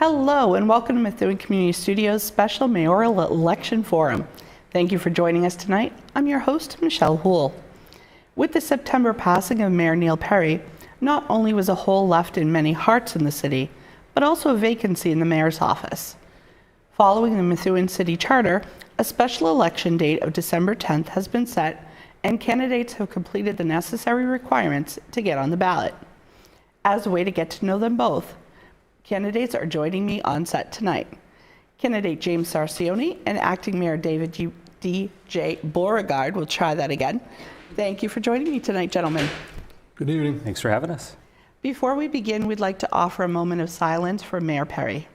Hello and welcome to Methuen Community Studios Special Mayoral Election Forum. Thank you for joining us tonight. I'm your host, Michelle Houle. With the September passing of Mayor Neil Perry, not only was a hole left in many hearts in the city, but also a vacancy in the mayor's office. Following the Methuen City Charter, a special election date of December 10th has been set, and candidates have completed the necessary requirements to get on the ballot. As a way to get to know them both, candidates are joining me on set tonight. Candidate James Sarcione and Acting Mayor D.J. Beauregard. We'll try that again. Thank you for joining me tonight, gentlemen. Good evening. Thanks for having us. Before we begin, we'd like to offer a moment of silence for Mayor Perry.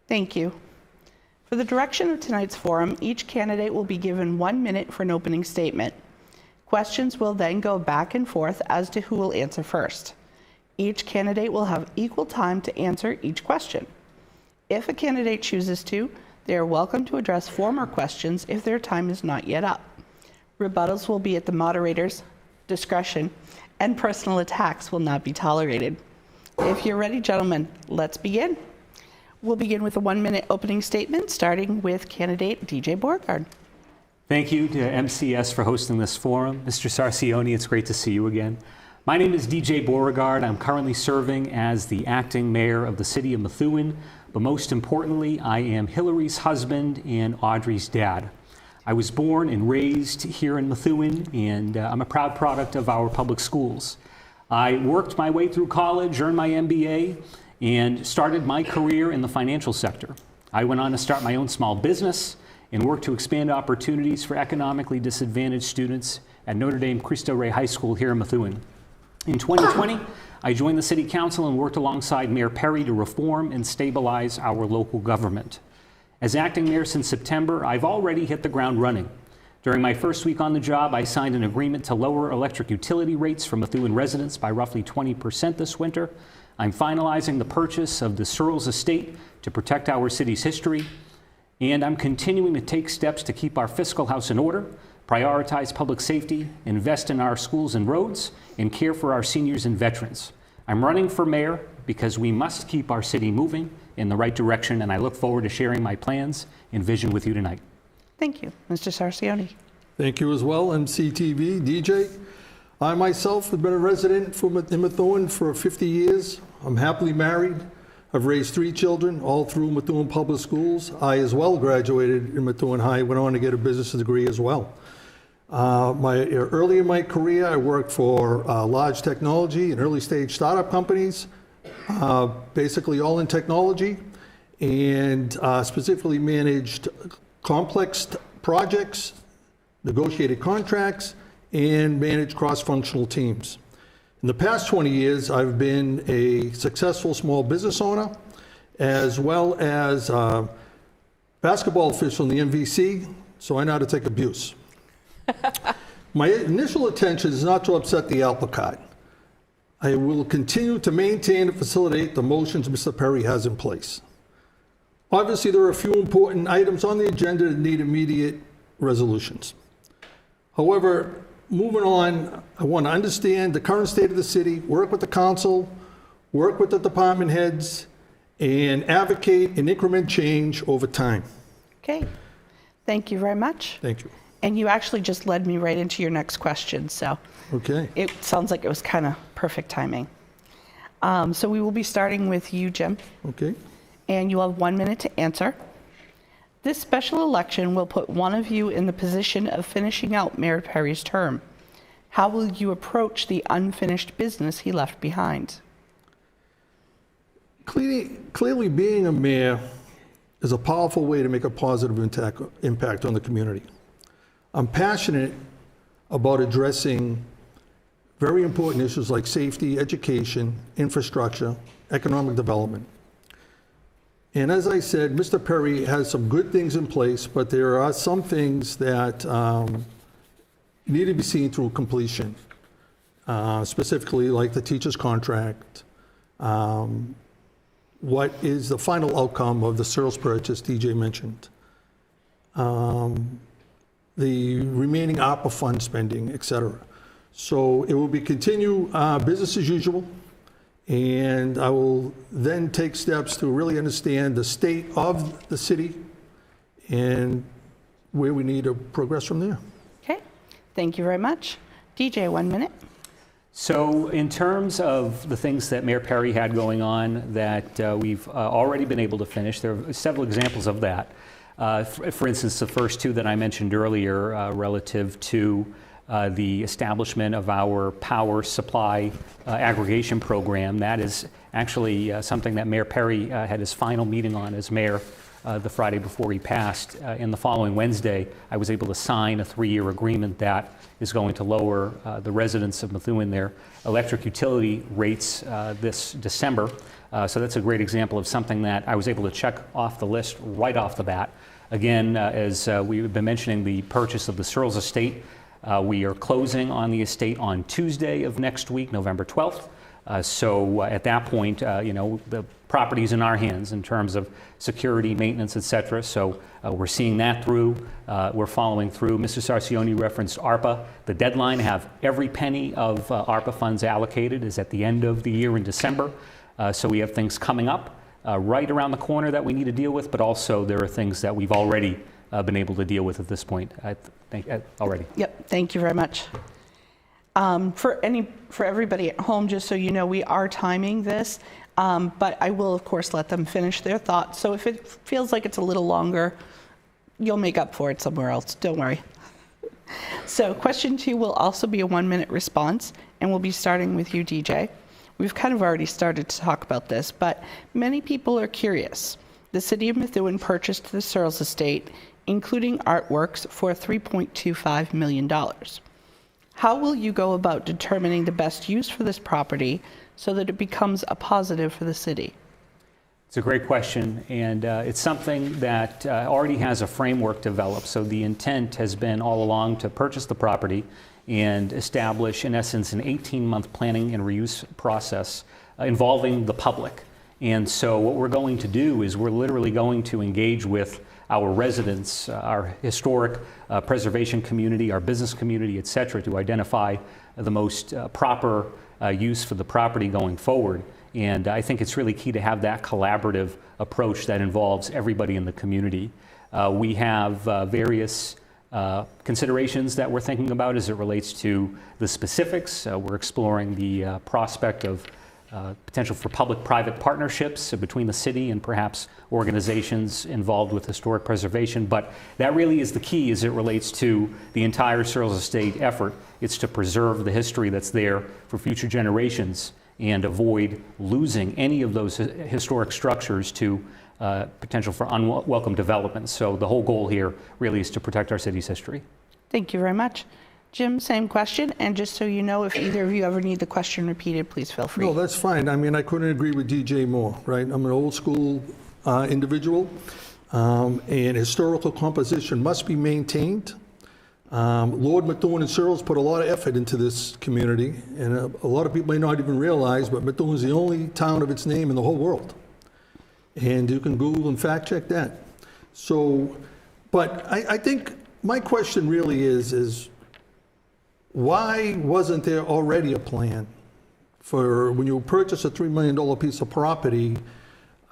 Thank you. For the direction of tonight's forum, each candidate will be given 1 minute for an opening statement. Questions will then go back and forth as to who will answer first. Each candidate will have equal time to answer each question. If a candidate chooses to, they are welcome to address 4 more questions if their time is not yet up. Rebuttals will be at the moderator's discretion, and personal attacks will not be tolerated. If you're ready, gentlemen, let's begin. We'll begin with a 1 minute opening statement, starting with candidate DJ Beauregard. Thank you to MCS for hosting this forum. Mr. Sarcione, it's great to see you again. My name is DJ Beauregard. I'm currently serving as the acting mayor of the city of Methuen, but most importantly, I am Hillary's husband and Audrey's dad. I was born and raised here in Methuen, and I'm a proud product of our public schools. I worked my way through college, earned my MBA, and started my career in the financial sector. I went on to start my own small business and worked to expand opportunities for economically disadvantaged students at Notre Dame Cristo Rey High School here in Methuen. In 2020, I joined the City Council and worked alongside Mayor Perry to reform and stabilize our local government. As acting mayor since September, I've already hit the ground running. During my first week on the job, I signed an agreement to lower electric utility rates for Methuen residents by roughly 20% this winter. I'm finalizing the purchase of the Sears estate to protect our city's history, and I'm continuing to take steps to keep our fiscal house in order, prioritize public safety, invest in our schools and roads, and care for our seniors and veterans. I'm running for mayor because we must keep our city moving in the right direction, and I look forward to sharing my plans and vision with you tonight. Thank you. Mr. Sarcione. Thank you as well, MCTV, DJ. I myself have been a resident in Methuen for 50 years. I'm happily married. I've raised 3 children, all through Methuen Public Schools. I as well graduated in Methuen High, went on to get a business degree as well. Early in my career, I worked for large technology and early stage startup companies, basically all in technology, and specifically managed complex projects, negotiated contracts, and managed cross-functional teams. In the past 20 years, I've been a successful small business owner, as well as a basketball official in the MVC, so I know how to take abuse. My initial intention is not to upset the apple cart. I will continue to maintain and facilitate the motions Mr. Perry has in place. Obviously, there are a few important items on the agenda that need immediate resolutions. However, moving on, I want to understand the current state of the city, work with the council, work with the department heads, and advocate and increment change over time. Okay. Thank you very much. Thank you. And you actually just led me right into your next question, so okay. It sounds like it was kind of perfect timing. So we will be starting with you, Jim. Okay. And you'll have 1 minute to answer. This special election will put one of you in the position of finishing out Mayor Perry's term. How will you approach the unfinished business he left behind? Clearly being a mayor is a powerful way to make a positive impact on the community. I'm passionate about addressing very important issues like safety, education, infrastructure, economic development. And as I said, Mr. Perry has some good things in place, but there are some things that need to be seen through completion, specifically like the teacher's contract, what is the final outcome of the Sears purchase DJ mentioned. The remaining ARPA fund spending, et cetera. So it will be continue business as usual, and I will then take steps to really understand the state of the city and where we need to progress from there. Okay, thank you very much. DJ, 1 minute. So in terms of the things that Mayor Perry had going on that we've already been able to finish, there are several examples of that. For instance, the first two that I mentioned earlier relative to the establishment of our power supply aggregation program. That is actually something that Mayor Perry had his final meeting on as mayor the Friday before he passed. And the following Wednesday, I was able to sign a 3-year agreement that is going to lower the residents of Methuen their electric utility rates this December. So that's a great example of something that I was able to check off the list right off the bat. Again, as we've been mentioning, the purchase of the Sears estate. We are closing on the estate on Tuesday of next week, November 12th. So at that point, the property's in our hands in terms of security, maintenance, et cetera. So we're seeing that through. We're following through. Mr. Sarcione referenced ARPA. The deadline to have every penny of ARPA funds allocated is at the end of the year in December. So we have things coming up right around the corner that we need to deal with, but also there are things that we've already been able to deal with at this point, I think, already. Yep, thank you very much. For everybody at home, just so you know, we are timing this, but I will, of course, let them finish their thoughts. So if it feels like it's a little longer, you'll make up for it somewhere else. Don't worry. So question 2 will also be a 1-minute response, and we'll be starting with you, DJ. We've kind of already started to talk about this, but many people are curious. The city of Methuen purchased the Sears estate, including artworks, for $3.25 million. How will you go about determining the best use for this property so that it becomes a positive for the city? It's a great question, and it's something that already has a framework developed. So the intent has been all along to purchase the property and establish, in essence, an 18-month planning and reuse process involving the public. And so what we're going to do is we're literally going to engage with our residents, our historic preservation community, our business community, et cetera, to identify the most proper use for the property going forward. And I think it's really key to have that collaborative approach that involves everybody in the community. We have various considerations that we're thinking about as it relates to the specifics. We're exploring the prospect of potential for public-private partnerships between the city and perhaps organizations involved with historic preservation. But that really is the key as it relates to the entire Sears estate effort. It's to preserve the history that's there for future generations and avoid losing any of those historic structures to potential for unwelcome development. So the whole goal here really is to protect our city's history. Thank you very much. Jim, same question. And just so you know, if either of you ever need the question repeated, please feel free. No, that's fine. I mean, I couldn't agree with DJ more, right? I'm an old school individual, and historical composition must be maintained. Lord Methuen and Sears put a lot of effort into this community, and a lot of people may not even realize, but Methuen is the only town of its name in the whole world. And you can Google and fact check that. So, but I think my question really is why wasn't there already a plan for when you purchase a $3 million piece of property?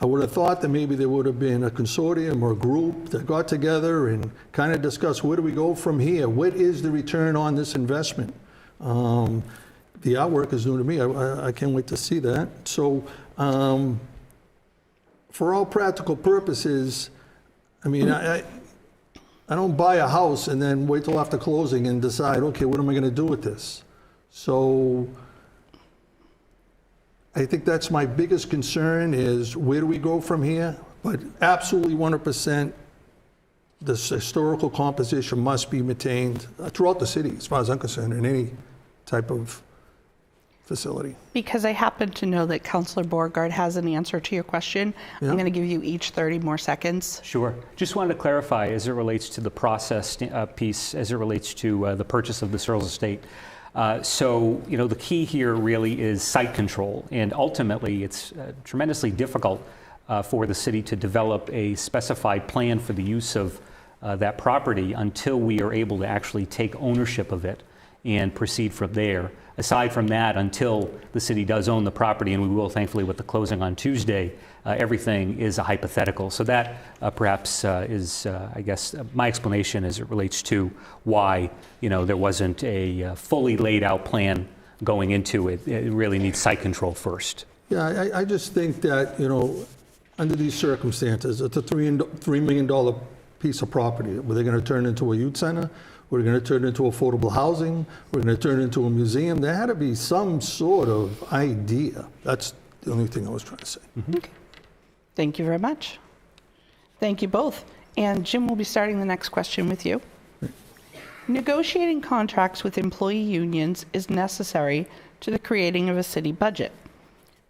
I would have thought that maybe there would have been a consortium or a group that got together and kind of discussed where do we go from here? What is the return on this investment? The artwork is new to me. I can't wait to see that. So for all practical purposes, I mean, I don't buy a house and then wait till after closing and decide, okay, what am I going to do with this? So I think that's my biggest concern is where do we go from here? But absolutely 100%, this historical composition must be maintained throughout the city, as far as I'm concerned, in any type of facility. Because I happen to know that Councillor Beauregard has an answer to your question, I'm going to give you each 30 more seconds. Sure. Just wanted to clarify as it relates to the process piece, as it relates to the purchase of the Sears estate. So, the key here really is site control, and ultimately it's tremendously difficult for the city to develop a specified plan for the use of that property until we are able to actually take ownership of it and proceed from there. Aside from that, until the city does own the property, and we will thankfully with the closing on Tuesday, everything is a hypothetical. So that perhaps is, I guess, my explanation as it relates to why there wasn't a fully laid out plan going into it. It really needs site control first. Yeah, I just think that, under these circumstances, it's a $3 million piece of property. Were they going to turn it into a youth center? We're going to turn it into affordable housing. We're going to turn it into a museum. There had to be some sort of idea. That's the only thing I was trying to say. Mm-hmm. Okay. Thank you very much. Thank you both. And Jim will be starting the next question with you. Negotiating contracts with employee unions is necessary to the creating of a city budget.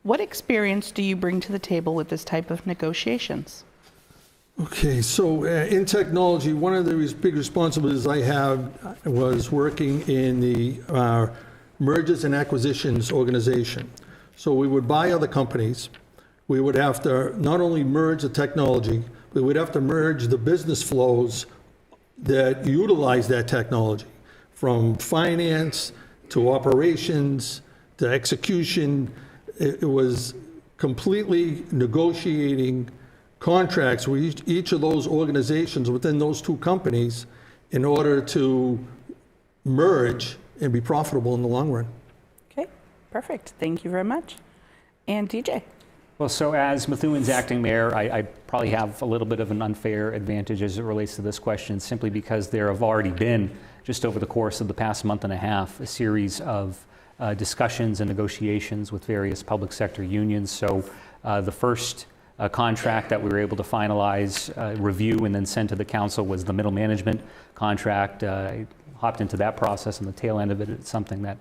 What experience do you bring to the table with this type of negotiations? Okay, so in technology, one of the big responsibilities I have was working in the mergers and acquisitions organization. So we would buy other companies. We would have to not only merge the technology, but we'd have to merge the business flows that utilize that technology, from finance to operations to execution. It was completely negotiating contracts with each of those organizations within those two companies in order to merge and be profitable in the long run. Okay, perfect. Thank you very much. And DJ? Well, so as Methuen's acting mayor, I probably have a little bit of an unfair advantage as it relates to this question, simply because there have already been, just over the course of the past month and a half, a series of discussions and negotiations with various public sector unions. So the first contract that we were able to finalize, review, and then send to the council was the middle management contract. I hopped into that process, and the tail end of it is something that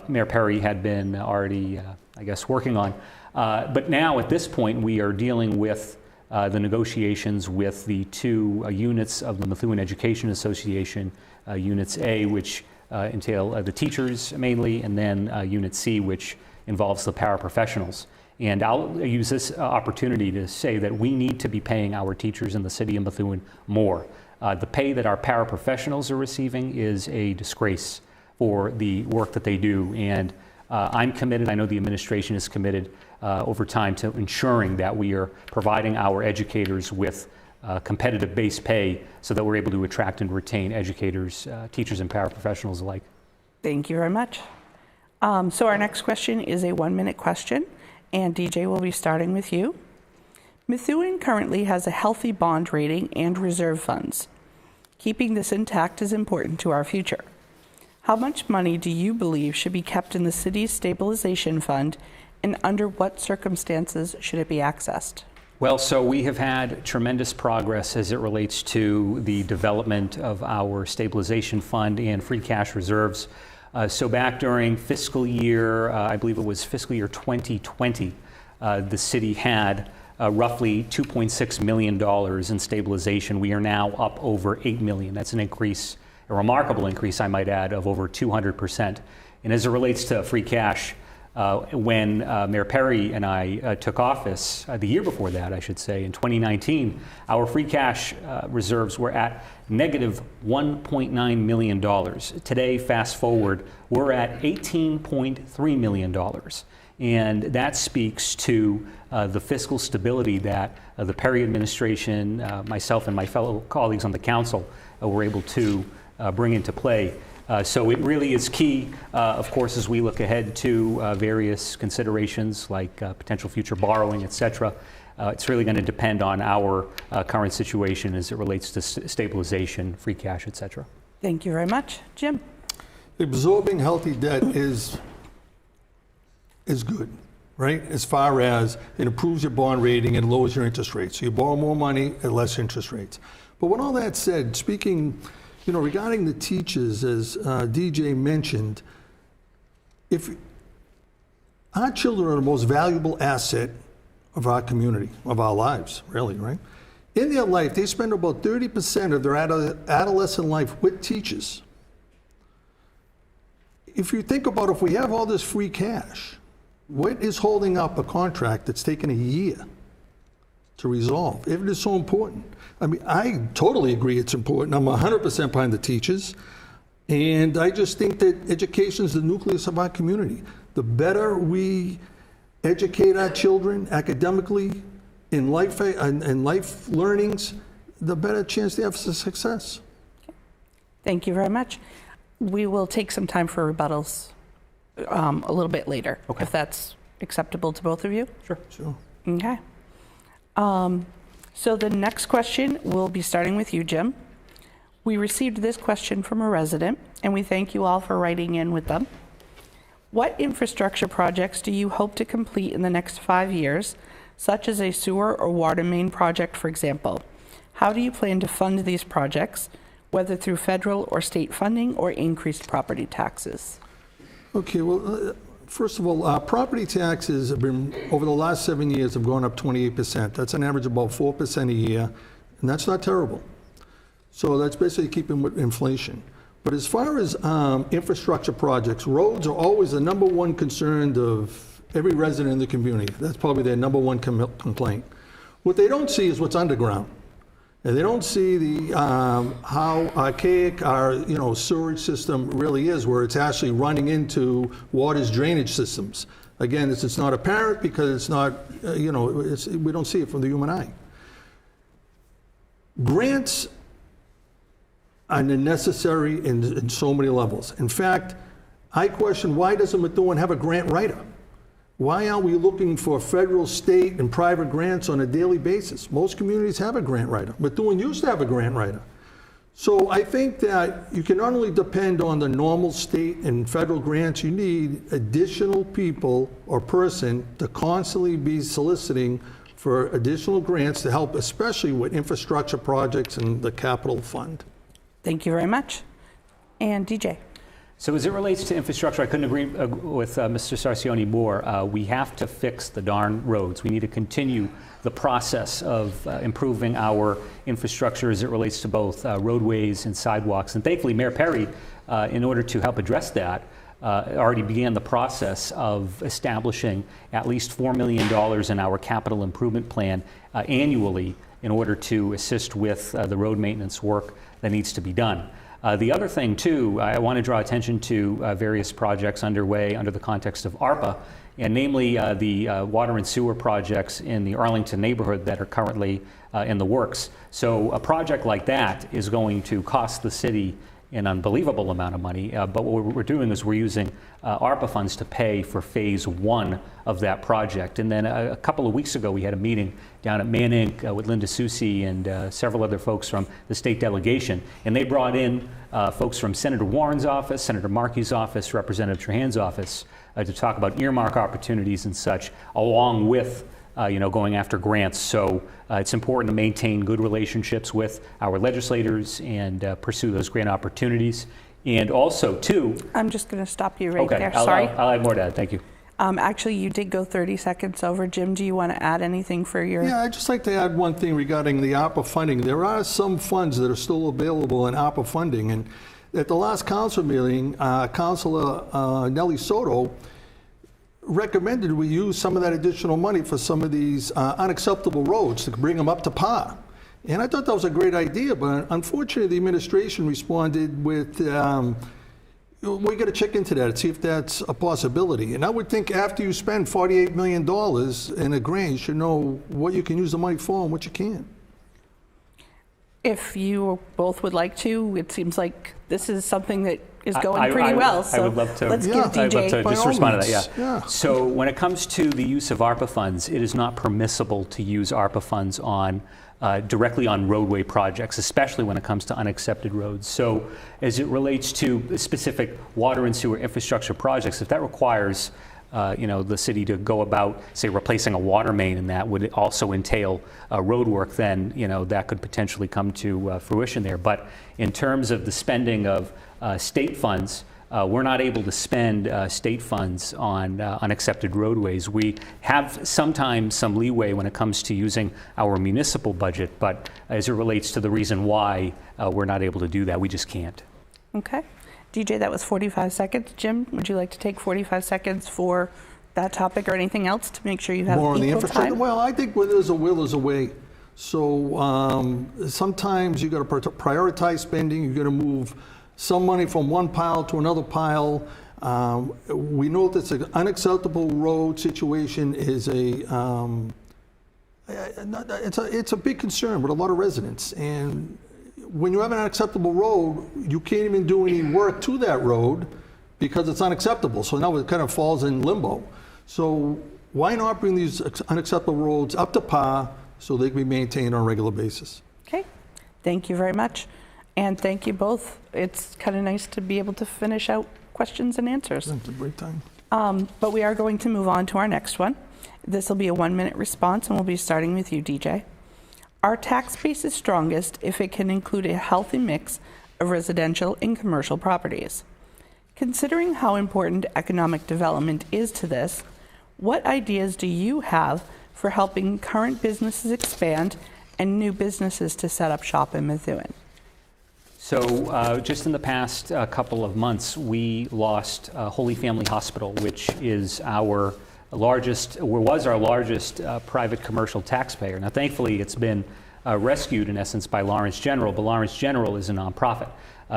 Mayor Perry had been already, I guess, working on. But now at this point, we are dealing with the negotiations with the two units of the Methuen Education Association, Units A, which entail the teachers mainly, and then Unit C, which involves the paraprofessionals. And I'll use this opportunity to say that we need to be paying our teachers in the city of Methuen more. The pay that our paraprofessionals are receiving is a disgrace for the work that they do. And I'm committed, I know the administration is committed over time to ensuring that we are providing our educators with competitive base pay so that we're able to attract and retain educators, teachers, and paraprofessionals alike. Thank you very much. So our next question is a 1-minute question, and DJ will be starting with you. Methuen currently has a healthy bond rating and reserve funds. Keeping this intact is important to our future. How much money do you believe should be kept in the city's stabilization fund, and under what circumstances should it be accessed? Well, so we have had tremendous progress as it relates to the development of our stabilization fund and free cash reserves. So back during fiscal year, I believe it was fiscal year 2020, the city had roughly $2.6 million in stabilization. We are now up over $8 million. That's an increase, a remarkable increase, I might add, of over 200%. And as it relates to free cash, when Mayor Perry and I took office, the year before that, I should say, in 2019, our free cash reserves were at negative $1.9 million. Today, fast forward, we're at $18.3 million. And that speaks to the fiscal stability that the Perry administration, myself and my fellow colleagues on the council were able to bring into play. So it really is key, of course, as we look ahead to various considerations like potential future borrowing, et cetera. It's really going to depend on our current situation as it relates to stabilization, free cash, et cetera. Thank you very much. Jim? Absorbing healthy debt is good, right? As far as it improves your bond rating and lowers your interest rates. So you borrow more money at less interest rates. But with all that said, speaking regarding the teachers, as DJ mentioned, if our children are the most valuable asset of our community, of our lives, really, right? In their life, they spend about 30% of their adolescent life with teachers. if you think about if we have all this free cash, what is holding up a contract that's taken a year to resolve, if it is so important? I mean, I totally agree it's important. I'm 100% behind the teachers. And I just think that education is the nucleus of our community. The better we educate our children academically in life learnings, the better chance they have for success. Thank you very much. We will take some time for rebuttals a little bit later, Okay. if that's acceptable to both of you. Sure. Okay. So the next question will be starting with you, Jim. We received this question from a resident, and we thank you all for writing in with them. What infrastructure projects do you hope to complete in the next 5 years, such as a sewer or water main project, for example? How do you plan to fund these projects, whether through federal or state funding or increased property taxes? Okay, well, first of all, property taxes have been, over the last 7 years, have gone up 28%. That's an average of about 4% a year, and that's not terrible. So that's basically keeping with inflation. But as far as infrastructure projects, roads are always the number one concern of every resident in the community. That's probably their number one complaint. What they don't see is what's underground. And they don't see the how archaic our sewerage system really is, where it's actually running into water's drainage systems. Again, it's not apparent because it's not, we don't see it from the human eye. Grants are necessary in so many levels. In fact, I question, why doesn't Methuen have a grant writer? Why aren't we looking for federal, state, and private grants on a daily basis? Most communities have a grant writer. Methuen used to have a grant writer. So I think that you can not only depend on the normal state and federal grants, you need additional people or person to constantly be soliciting for additional grants to help, especially with infrastructure projects and the capital fund. Thank you very much. And DJ. So as it relates to infrastructure, I couldn't agree with Mr. Sarcione more. We have to fix the darn roads. We need to continue the process of improving our infrastructure as it relates to both roadways and sidewalks. And thankfully, Mayor Perry, in order to help address that, already began the process of establishing at least $4 million in our capital improvement plan annually in order to assist with the road maintenance work that needs to be done. The other thing, too, I want to draw attention to various projects underway under the context of ARPA, and namely the water and sewer projects in the Arlington neighborhood that are currently in the works. So a project like that is going to cost the city an unbelievable amount of money, but what we're doing is we're using ARPA funds to pay for phase 1 of that project. And then a couple of weeks ago, we had a meeting down at Man Inc. With Linda Soucy and several other folks from the state delegation, and they brought in folks from Senator Warren's office, Senator Markey's office, Representative Trahan's office to talk about earmark opportunities and such, along with going after grants. So it's important to maintain good relationships with our legislators and pursue those grant opportunities. And also, too... I'm just going to stop you right okay, there. Sorry. I'll add more to that. Thank you. Actually, you did go 30 seconds over. Jim, do you want to add anything for your... Yeah, I'd just like to add one thing regarding the ARPA funding. There are some funds that are still available in ARPA funding. And at the last council meeting, Councilor Nelly Soto recommended we use some of that additional money for some of these unacceptable roads to bring them up to par. And I thought that was a great idea, but unfortunately the administration responded with, we got to check into that and see if that's a possibility. And I would think after you spend $48 million in a grant, you should know what you can use the money for and what you can't. If you both would like to, it seems like this is something that is going pretty well. So I would love to. Let's give DJ. I'd love to just respond to that. Yeah. So when it comes to the use of ARPA funds, it is not permissible to use ARPA funds on directly on roadway projects, especially when it comes to unaccepted roads. So as it relates to specific water and sewer infrastructure projects, if that requires the city to go about, say, replacing a water main, and that would also entail road work, then that could potentially come to fruition there. But in terms of the spending of state funds, we're not able to spend state funds on unaccepted roadways. We have sometimes some leeway when it comes to using our municipal budget, but as it relates to the reason why we're not able to do that, we just can't. Okay. DJ, that was 45 seconds. Jim, would you like to take 45 seconds for that topic or anything else to make sure you have More on the equal infrastructure? time? Well, I think where there's a will, there's a way. So sometimes you got to prioritize spending. You're going to move some money from one pile to another pile. We know that an unacceptable road situation is it's a big concern with a lot of residents. And when you have an unacceptable road, you can't even do any work to that road because it's unacceptable. So now it kind of falls in limbo. So why not bring these unacceptable roads up to par so they can be maintained on a regular basis? Okay, thank you very much. And thank you both. It's kind of nice to be able to finish out questions and answers. It's a great time. But we are going to move on to our next one. This will be a 1-minute response, and we'll be starting with you, DJ. Our tax base is strongest if it can include a healthy mix of residential and commercial properties. Considering how important economic development is to this, what ideas do you have for helping current businesses expand and new businesses to set up shop in Methuen? So just in the past couple of months, we lost Holy Family Hospital, which is our largest, or was our largest private commercial taxpayer. Now, thankfully, it's been rescued, in essence, by Lawrence General, but Lawrence General is a nonprofit.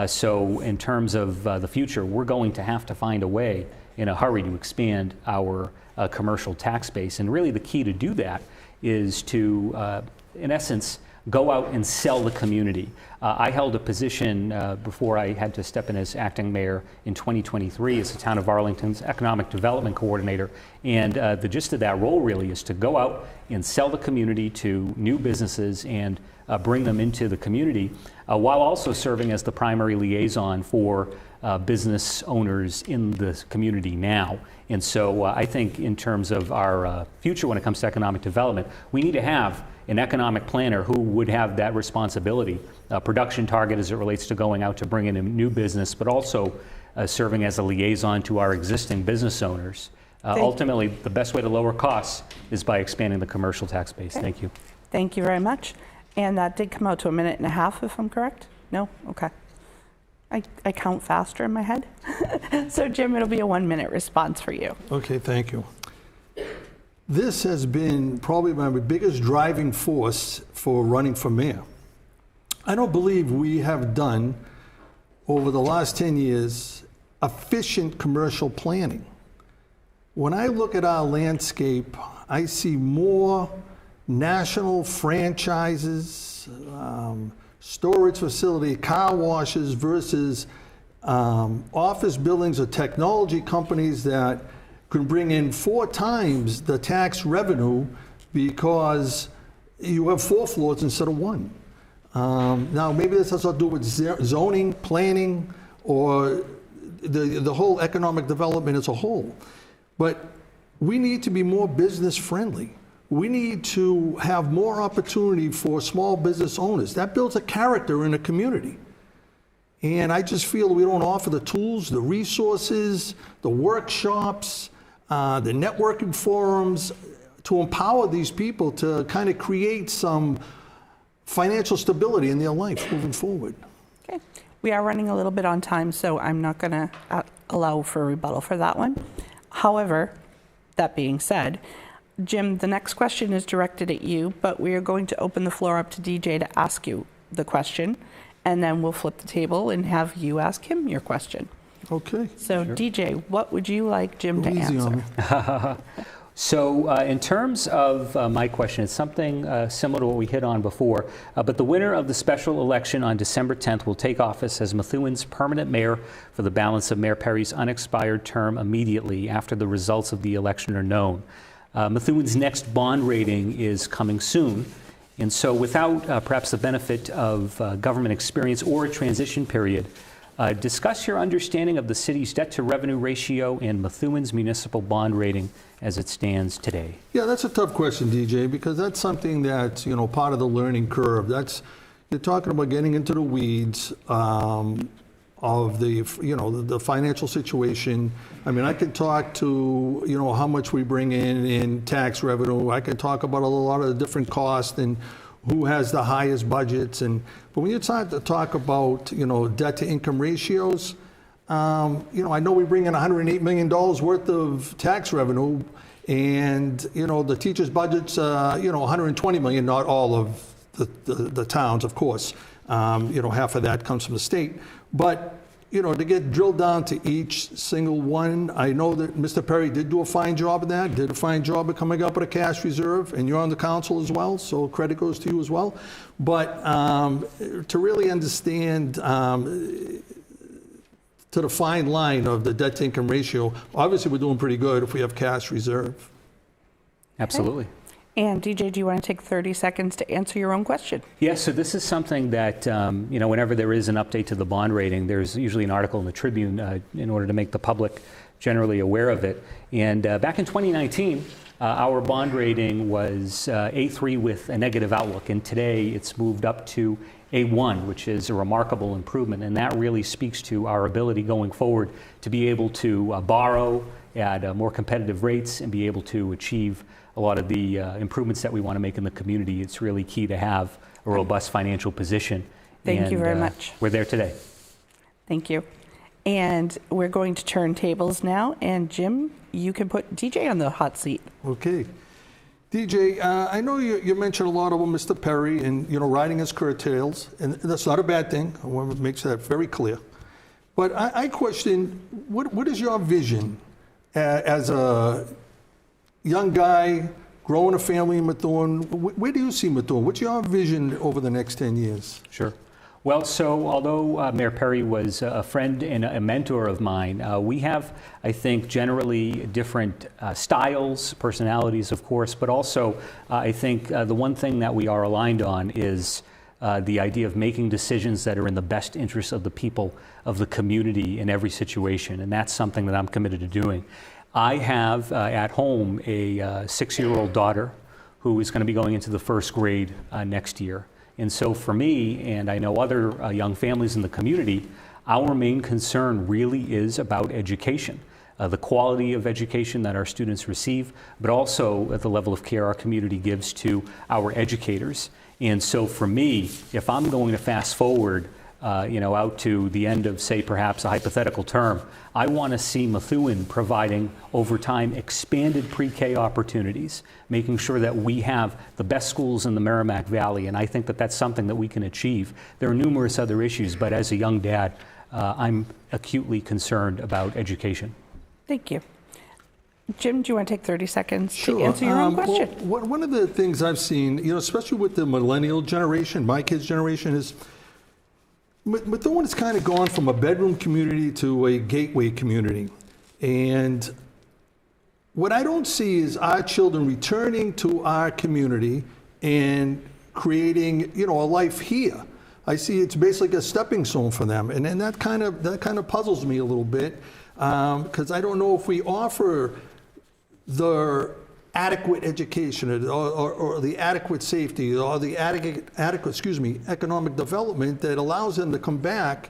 So in terms of the future, we're going to have to find a way in a hurry to expand our commercial tax base. And really the key to do that is to, in essence, go out and sell the community. I held a position before I had to step in as acting mayor in 2023 as the town of Arlington's economic development coordinator. And the gist of that role really is to go out and sell the community to new businesses and bring them into the community while also serving as the primary liaison for business owners in the community now. And so I think in terms of our future when it comes to economic development, we need to have an economic planner who would have that responsibility, production target as it relates to going out to bring in a new business, but also serving as a liaison to our existing business owners. Ultimately, the best way to lower costs is by expanding the commercial tax base. Okay. Thank you. Thank you very much. And that did come out to 1.5 minutes, if I'm correct? No? Okay. I count faster in my head. So Jim, it'll be a 1-minute response for you. Okay, thank you. This has been probably my biggest driving force for running for mayor. I don't believe we have done, over the last 10 years, efficient commercial planning. When I look at our landscape, I see more national franchises, storage facility, car washes versus office buildings or technology companies that can bring in 4 times the tax revenue because you have 4 floors instead of 1. Now, maybe this has to do with zoning, planning, or the whole economic development as a whole. But we need to be more business friendly. We need to have more opportunity for small business owners. That builds a character in a community. And I just feel we don't offer the tools, the resources, the workshops, the networking forums to empower these people to kind of create some financial stability in their life moving forward. Okay. We are running a little bit on time, so I'm not going to allow for a rebuttal for that one. However, that being said, Jim, the next question is directed at you, but we are going to open the floor up to DJ to ask you the question, and then we'll flip the table and have you ask him your question. Okay. So, sure. DJ, what would you like Jim to answer? So in terms of my question, it's something similar to what we hit on before, but the winner of the special election on December 10th will take office as Methuen's permanent mayor for the balance of Mayor Perry's unexpired term immediately after the results of the election are known. Methuen's next bond rating is coming soon, and so without perhaps the benefit of government experience or a transition period, discuss your understanding of the city's debt-to-revenue ratio and Methuen's municipal bond rating as it stands today. Yeah, that's a tough question, DJ, because that's something that's, part of the learning curve. You're talking about getting into the weeds of the financial situation. I mean, I could talk to, how much we bring in tax revenue. I could talk about a lot of the different costs and who has the highest budgets. But when you start to talk about, debt to income ratios, I know we bring in $108 million worth of tax revenue, and, the teachers' budget's, $120 million, not all of the towns, of course. Half of that comes from the state. But, to get drilled down to each single one, I know that Mr. Perry did do a fine job of that, did a fine job of coming up with a cash reserve, and you're on the council as well, so credit goes to you as well. But to really understand to the fine line of the debt to income ratio, obviously we're doing pretty good if we have cash reserve. Absolutely. And DJ, do you want to take 30 seconds to answer your own question? Yes, so this is something that, whenever there is an update to the bond rating, there's usually an article in the Tribune in order to make the public generally aware of it. And back in 2019, our bond rating was A3 with a negative outlook, and today it's moved up to A1, which is a remarkable improvement, and that really speaks to our ability going forward to be able to borrow at more competitive rates and be able to achieve a lot of the improvements that we want to make in the community. It's really key to have a robust financial position. Thank you very much. We're there today. Thank you. And we're going to turn tables now, and Jim, you can put DJ on the hot seat. Okay. DJ, I know you mentioned a lot about Mr. Perry and, riding his curtails, and that's not a bad thing. I want to make that very clear. But I question, what is your vision as a young guy growing a family in Methuen? Where do you see Methuen? What's your vision over the next 10 years? Sure. Well, so although Mayor Perry was a friend and a mentor of mine, we have, I think, generally different styles, personalities, of course, but also I think the one thing that we are aligned on is the idea of making decisions that are in the best interest of the people of the community in every situation, and that's something that I'm committed to doing. I have at home a 6-year-old daughter who is going to be going into the first grade next year. And so for me, and I know other young families in the community, our main concern really is about education, the quality of education that our students receive, but also at the level of care our community gives to our educators. And so for me, if I'm going to fast forward out to the end of, say, perhaps a hypothetical term, I want to see Methuen providing, over time, expanded pre-K opportunities, making sure that we have the best schools in the Merrimack Valley, and I think that that's something that we can achieve. There are numerous other issues, but as a young dad, I'm acutely concerned about education. Thank you. Jim, do you want to take 30 seconds to answer your own question? Well, one of the things I've seen, especially with the millennial generation, my kids' generation, is Methuen has kind of gone from a bedroom community to a gateway community. And what I don't see is our children returning to our community and creating, a life here. I see it's basically a stepping stone for them. And that kind of puzzles me a little bit, because I don't know if we offer the adequate education or the adequate safety or the adequate economic development that allows them to come back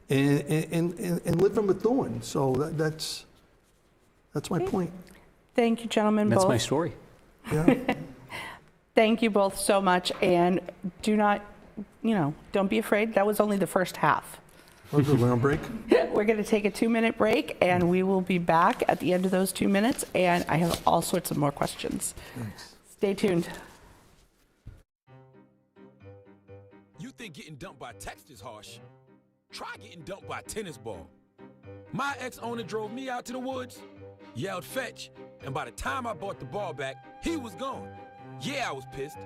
and live in Methuen. So that's my point. Thank you, gentlemen. That's both. my story. Yeah. Thank you both so much, and do not, don't be afraid. That was only the first half. We're on break. We're going to take a 2-minute break, and we will be back at the end of those 2 minutes, and I have all sorts of more questions. Thanks. Stay tuned. You think getting dumped by text is harsh? Try getting dumped by a tennis ball. My ex-owner drove me out to the woods, yelled fetch, and by the time I brought the ball back, he was gone. Yeah, I was pissed.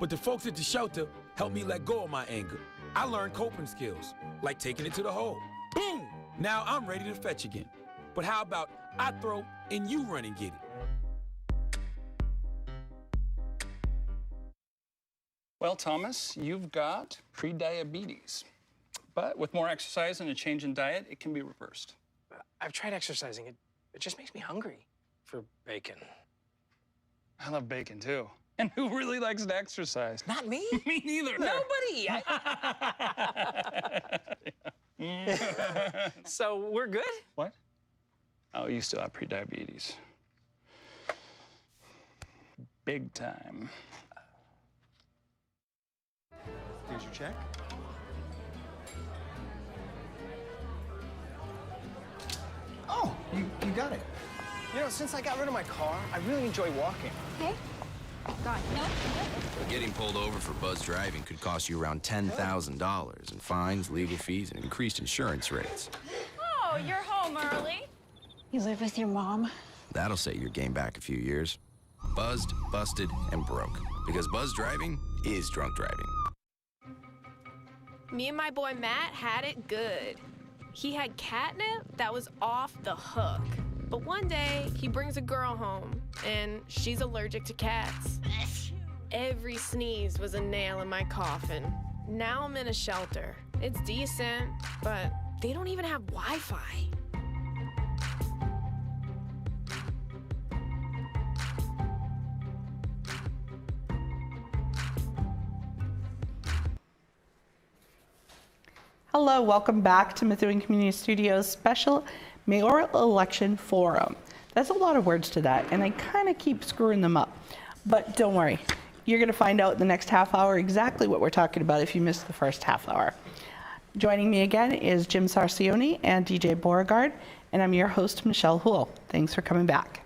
But the folks at the shelter helped me let go of my anger. I learned coping skills, like taking it to the hole. Boom! Now I'm ready to fetch again. But how about I throw and you run and get it? Well, Thomas, you've got prediabetes. But with more exercise and a change in diet, it can be reversed. I've tried exercising. It just makes me hungry for bacon. I love bacon, too. And who really likes to exercise? Not me. Me neither. Nobody. So we're good? What? Oh, you still have prediabetes. Big time. Here's your check. You got it. You know, since I got rid of my car, I really enjoy walking. Okay. God, no. Getting pulled over for buzz driving could cost you around $10,000 in fines, legal fees, and increased insurance rates. Oh, you're home early. You live with your mom? That'll set your game back a few years. Buzzed, busted, and broke. Because buzz driving is drunk driving. Me and my boy Matt had it good. He had catnip that was off the hook. But one day, he brings a girl home, and she's allergic to cats. Every sneeze was a nail in my coffin. Now I'm in a shelter. It's decent, but they don't even have Wi-Fi. Hello, welcome back to Methuen Community Studios Special Mayoral Election Forum. That's a lot of words to that, and I kind of keep screwing them up. But don't worry, you're going to find out in the next half hour exactly what we're talking about if you missed the first half hour. Joining me again is Jim Sarcione and DJ Beauregard, and I'm your host, Michelle Houle. Thanks for coming back.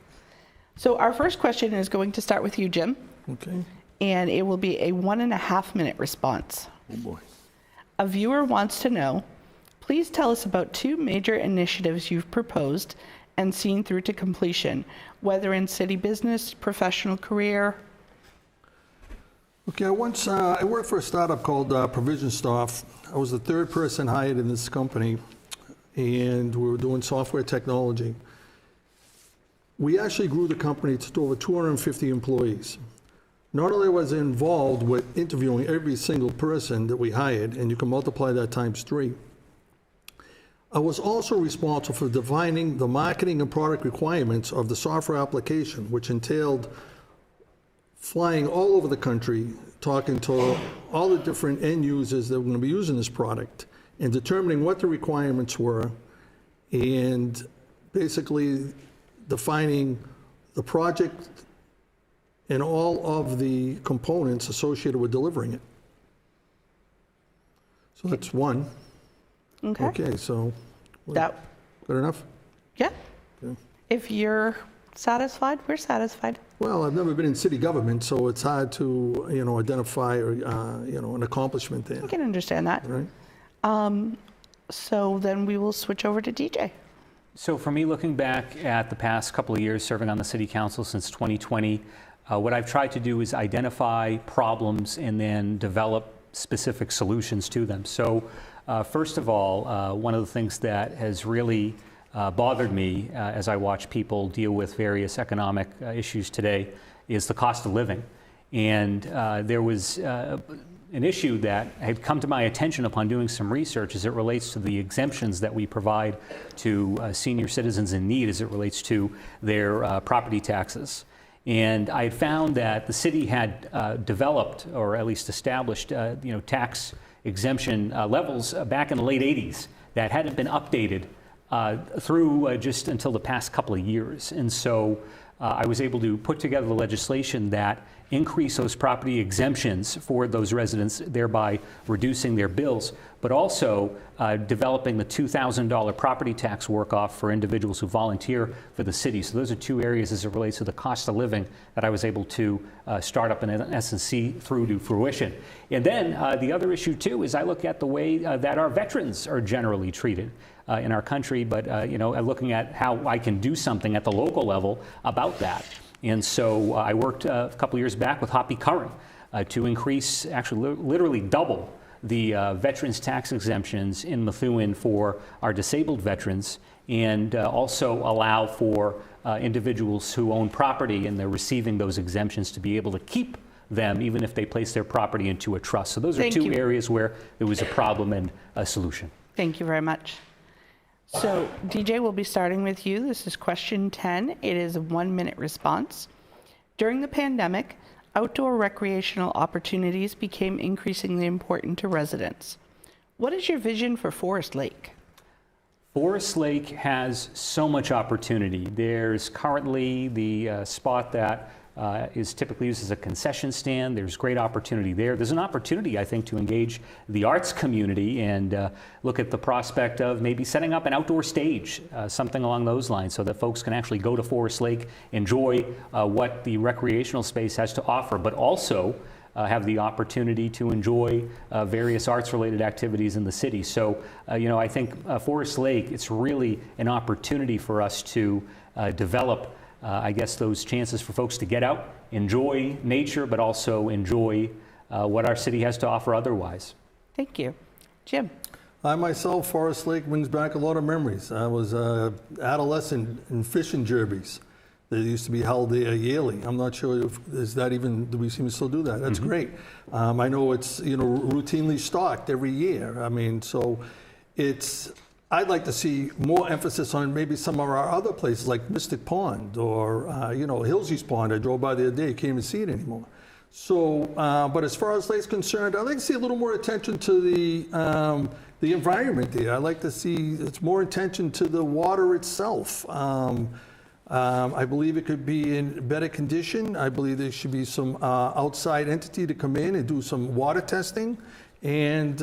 So our first question is going to start with you, Jim. Okay. And it will be a 1.5-minute response. Oh boy. A viewer wants to know, please tell us about 2 major initiatives you've proposed and seen through to completion, whether in city business, professional career. Okay, I worked for a startup called Provision Staff. I was the 3rd person hired in this company, and we were doing software technology. We actually grew the company to over 250 employees. Not only was I involved with interviewing every single person that we hired, and you can multiply that times 3, I was also responsible for defining the marketing and product requirements of the software application, which entailed flying all over the country, talking to all the different end users that were going to be using this product, and determining what the requirements were, and basically defining the project and all of the components associated with delivering it. So that's one. Okay. Okay, so That, good enough? yeah. Okay. If you're satisfied, we're satisfied. Well, I've never been in city government, so it's hard to, identify or, an accomplishment there, I can understand that. right? So then we will switch over to DJ. So for me, looking back at the past couple of years serving on the City Council since 2020, what I've tried to do is identify problems and then develop specific solutions to them. So first of all, one of the things that has really bothered me as I watch people deal with various economic issues today is the cost of living. And there was an issue that had come to my attention upon doing some research as it relates to the exemptions that we provide to senior citizens in need as it relates to their property taxes. And I had found that the city had developed, or at least established, tax exemption levels back in the late 80s that hadn't been updated through just until the past couple of years. And so I was able to put together the legislation that increase those property exemptions for those residents, thereby reducing their bills, but also developing the $2,000 property tax work-off for individuals who volunteer for the city. So those are 2 areas as it relates to the cost of living that I was able to start up in essence see through to fruition. And then the other issue too is I look at the way that our veterans are generally treated in our country, but looking at how I can do something at the local level about that. And so I worked a couple years back with Hoppy Curran to increase, actually literally double the veterans tax exemptions in Methuen for our disabled veterans, and also allow for individuals who own property and they're receiving those exemptions to be able to keep them even if they place their property into a trust. So those are 2 areas where there was a problem and a solution. Thank you very much. So DJ, we'll be starting with you. This is question 10. It is a 1-minute response. During the pandemic, outdoor recreational opportunities became increasingly important to residents. What is your vision for Forest Lake? Forest Lake has so much opportunity. There's currently the spot that is typically used as a concession stand. There's great opportunity there. There's an opportunity, I think, to engage the arts community and look at the prospect of maybe setting up an outdoor stage, something along those lines, so that folks can actually go to Forest Lake, enjoy what the recreational space has to offer, but also have the opportunity to enjoy various arts-related activities in the city. So, I think Forest Lake, it's really an opportunity for us to develop I guess those chances for folks to get out, enjoy nature, but also enjoy what our city has to offer otherwise. Thank you. Jim? I myself, Forest Lake brings back a lot of memories. I was adolescent in fishing derbies that used to be held there yearly. I'm not sure if is that even, do we seem to still do that? That's great. I know it's, routinely stocked every year. I mean, so I'd like to see more emphasis on maybe some of our other places like Mystic Pond or, Hillsy's Pond. I drove by the other day, can't even see it anymore. So, but as far as Lake's concerned, I'd like to see a little more attention to the environment there. I'd like to see it's more attention to the water itself. I believe it could be in better condition. I believe there should be some outside entity to come in and do some water testing and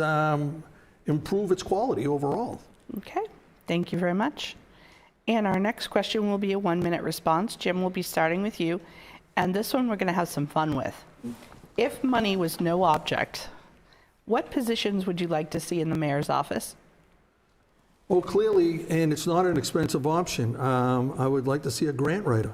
improve its quality overall. Okay, thank you very much. And our next question will be a 1-minute response. Jim, will be starting with you. And this one we're going to have some fun with. If money was no object, what positions would you like to see in the mayor's office? Well, clearly, and it's not an expensive option, I would like to see a grant writer.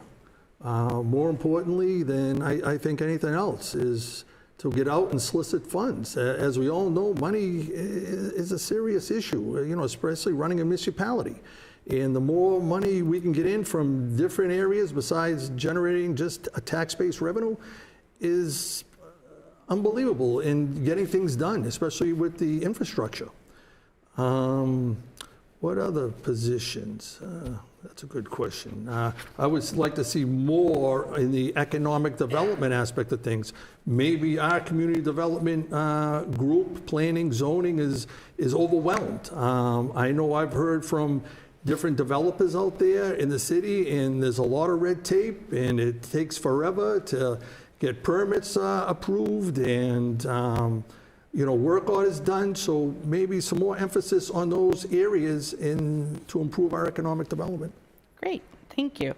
More importantly than I think anything else is to get out and solicit funds. As we all know, money is a serious issue, especially running a municipality. And the more money we can get in from different areas besides generating just a tax-based revenue is unbelievable in getting things done, especially with the infrastructure. What other positions? That's a good question. I would like to see more in the economic development aspect of things. Maybe our community development group, planning, zoning is overwhelmed. I know I've heard from different developers out there in the city, and there's a lot of red tape, and it takes forever to get permits approved and work orders done. So maybe some more emphasis on those areas to improve our economic development. Great, thank you.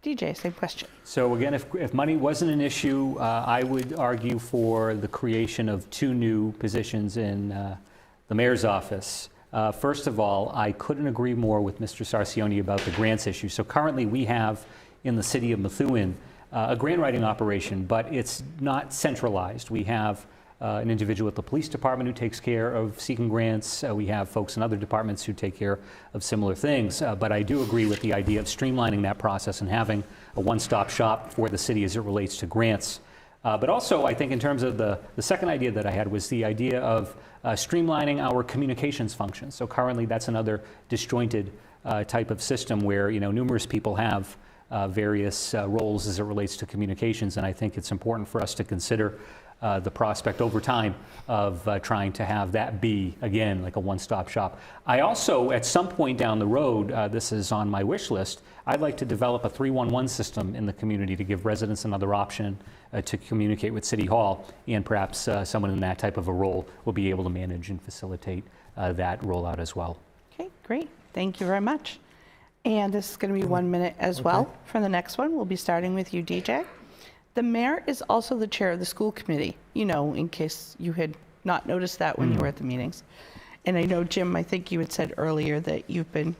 DJ, same question. So again, if money wasn't an issue, I would argue for the creation of 2 new positions in the mayor's office. First of all, I couldn't agree more with Mr. Sarcione about the grants issue. So currently we have in the city of Methuen a grant writing operation, but it's not centralized. We have an individual at the police department who takes care of seeking grants. We have folks in other departments who take care of similar things. But I do agree with the idea of streamlining that process and having a one-stop shop for the city as it relates to grants. But also, I think in terms of the second idea that I had was the idea of streamlining our communications functions. So currently that's another disjointed type of system where numerous people have various roles as it relates to communications, and I think it's important for us to consider the prospect over time of trying to have that be, again, like a one-stop shop. I also, at some point down the road, this is on my wish list, I'd like to develop a 311 system in the community to give residents another option to communicate with City Hall, and perhaps someone in that type of a role will be able to manage and facilitate that rollout as well. Okay, great. Thank you very much. And this is going to be 1 minute as well. For the next one, we'll be starting with you, DJ. The mayor is also the chair of the school committee, in case you had not noticed that when you were at the meetings. And I know, Jim, I think you had said earlier that you've been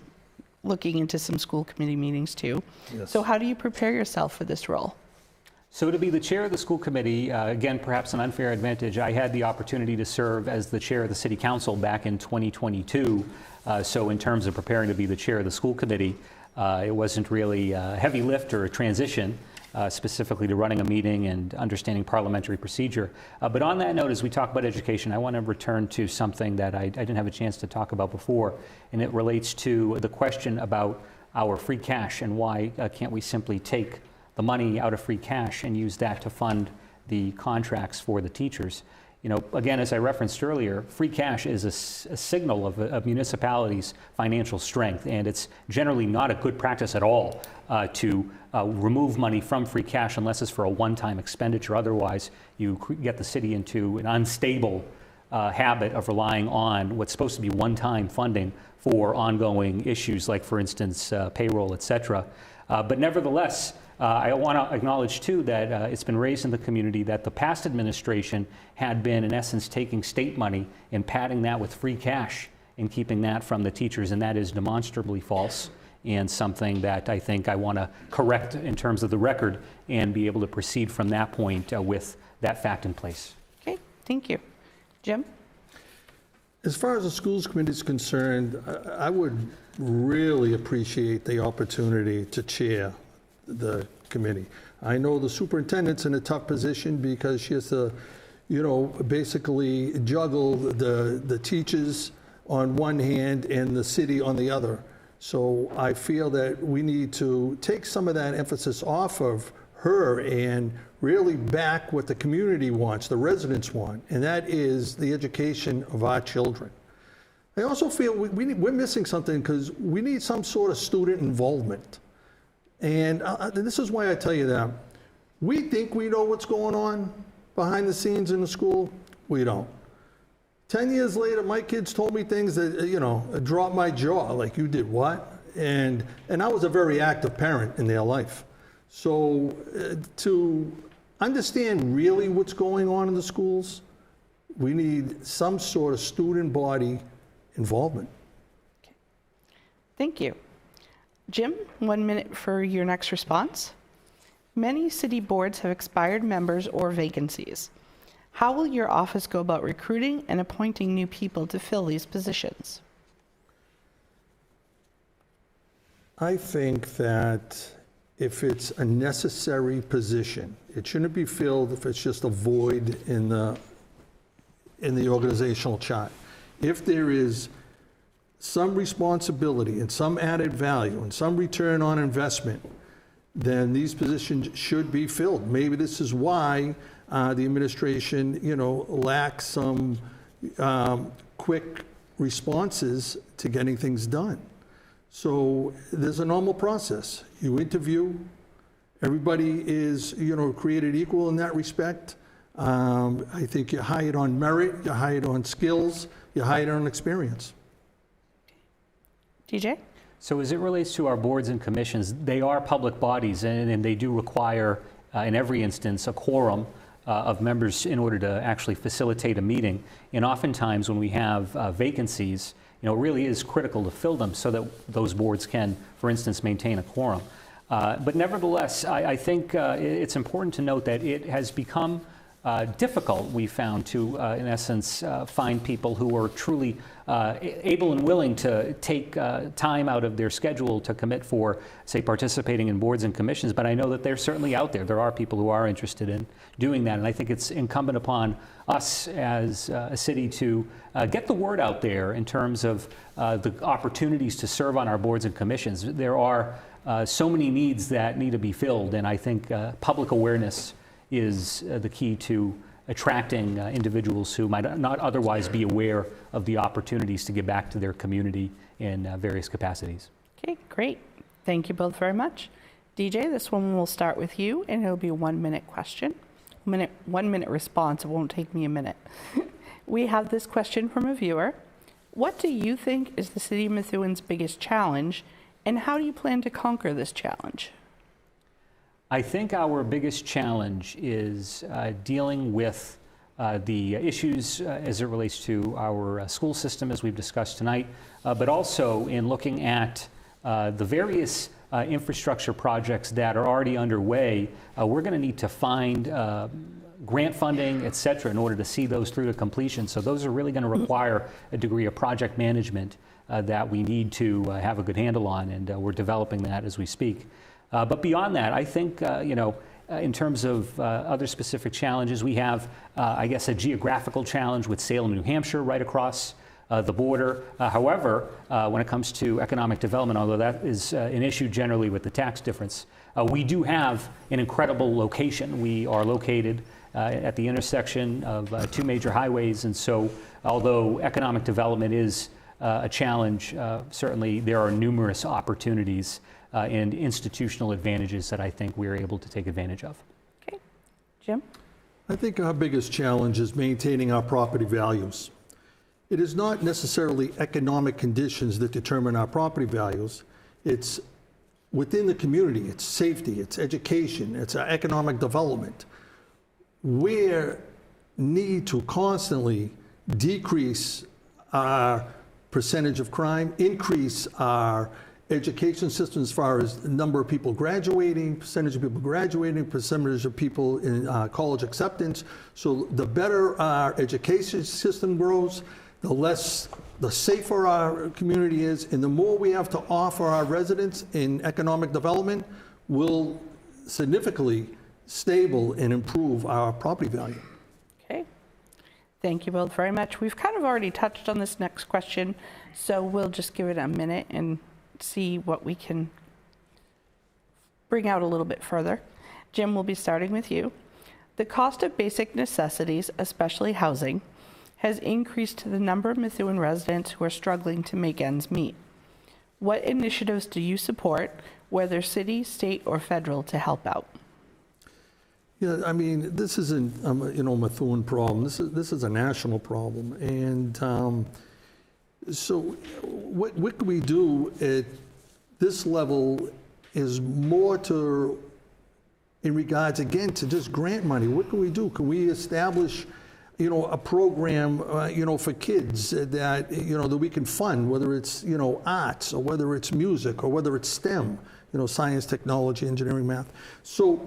looking into some school committee meetings too. Yes. So how do you prepare yourself for this role? So to be the chair of the school committee, again, perhaps an unfair advantage, I had the opportunity to serve as the chair of the city council back in 2022. So in terms of preparing to be the chair of the school committee, it wasn't really a heavy lift or a transition. Specifically to running a meeting and understanding parliamentary procedure. But on that note, as we talk about education, I want to return to something that I didn't have a chance to talk about before, and it relates to the question about our free cash and why can't we simply take the money out of free cash and use that to fund the contracts for the teachers. Again, as I referenced earlier, free cash is a signal of a municipality's financial strength, and it's generally not a good practice at all to remove money from free cash unless it's for a one-time expenditure. Otherwise, you get the city into an unstable habit of relying on what's supposed to be one-time funding for ongoing issues like, for instance, payroll, et cetera. But nevertheless, I want to acknowledge, too, that it's been raised in the community that the past administration had been, in essence, taking state money and padding that with free cash and keeping that from the teachers, and that is demonstrably false and something that I think I want to correct in terms of the record and be able to proceed from that point with that fact in place. Okay, thank you. Jim? As far as the schools committee is concerned, I would really appreciate the opportunity to chair the committee. I know the superintendent's in a tough position because she has to, basically juggle the teachers on one hand and the city on the other. So I feel that we need to take some of that emphasis off of her and really back what the community wants, the residents want, and that is the education of our children. I also feel we're missing something because we need some sort of student involvement. And this is why I tell you that. We think we know what's going on behind the scenes in the school. We don't. 10 years later, my kids told me things that, dropped my jaw, like, you did what? And I was a very active parent in their life. So to understand really what's going on in the schools, we need some sort of student body involvement. Okay. Thank you. Jim, 1 minute for your next response. Many city boards have expired members or vacancies. How will your office go about recruiting and appointing new people to fill these positions? I think that if it's a necessary position, it shouldn't be filled if it's just a void in the organizational chart. If there is some responsibility and some added value and some return on investment, then these positions should be filled. Maybe this is why the administration, lacks some quick responses to getting things done. So there's a normal process. You interview. Everybody is, created equal in that respect. I think you're hired on merit, you're hired on skills, you're hired on experience. DJ? So as it relates to our boards and commissions, they are public bodies, and they do require, in every instance, a quorum of members in order to actually facilitate a meeting. And oftentimes when we have vacancies, it really is critical to fill them so that those boards can, for instance, maintain a quorum. But nevertheless, I think it's important to note that it has become difficult, we found, to, in essence, find people who are truly able and willing to take time out of their schedule to commit for, say, participating in boards and commissions. But I know that they're certainly out there. There are people who are interested in doing that. And I think it's incumbent upon us as a city to get the word out there in terms of the opportunities to serve on our boards and commissions. There are so many needs that need to be filled. And I think public awareness is the key to attracting individuals who might not otherwise be aware of the opportunities to give back to their community in various capacities. Okay, great. Thank you both very much. DJ, this one will start with you, and it'll be a 1 minute question. 1 minute response. It won't take me a minute. We have this question from a viewer. What do you think is the City of Methuen's biggest challenge, and how do you plan to conquer this challenge? I think our biggest challenge is dealing with the issues as it relates to our school system, as we've discussed tonight, but also in looking at the various infrastructure projects that are already underway. We're going to need to find grant funding, et cetera, in order to see those through to completion. So those are really going to require a degree of project management that we need to have a good handle on, and we're developing that as we speak. But beyond that, I think, in terms of other specific challenges, we have, I guess, a geographical challenge with Salem, New Hampshire, right across the border. However, when it comes to economic development, although that is an issue generally with the tax difference, we do have an incredible location. We are located at the intersection of two major highways. And so although economic development is a challenge, certainly there are numerous opportunities and institutional advantages that I think we're able to take advantage of. Okay. Jim? I think our biggest challenge is maintaining our property values. It is not necessarily economic conditions that determine our property values. It's within the community, it's safety, it's education, it's our economic development. We need to constantly decrease our percentage of crime, increase our education system as far as the number of people graduating, percentage of people graduating, percentage of people in college acceptance. So the better our education system grows, the safer our community is, and the more we have to offer our residents in economic development will significantly stable and improve our property value. Okay. Thank you both very much. We've kind of already touched on this next question, so we'll just give it a minute and see what we can bring out a little bit further. Jim, we'll be starting with you. The cost of basic necessities, especially housing, has increased to the number of Methuen residents who are struggling to make ends meet. What initiatives do you support, whether city, state, or federal, to help out? Yeah, I mean, this isn't Methuen problem. This is a national problem, and so what can we do at this level is more in regards again to just grant money. What can we do? Can we establish a program, for kids that, that we can fund, whether it's, arts or whether it's music or whether it's STEM, science, technology, engineering, math. So,